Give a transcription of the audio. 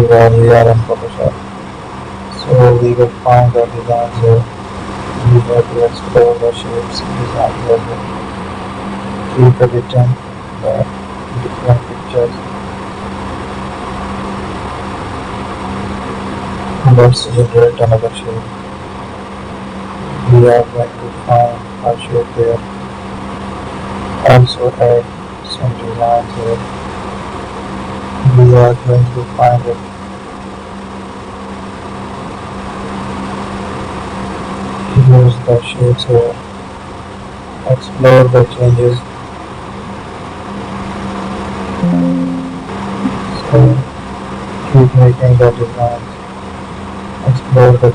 everyone, we are in Photoshop. So we will find the designs here. We have to explore the shapes designs as well. Keep editing the different pictures. Let's generate another shape. We are going to find a shape there. Also add some designs here. We are going to find it. Use the shapes here. Explore the changes. So keep making the designs. Explore the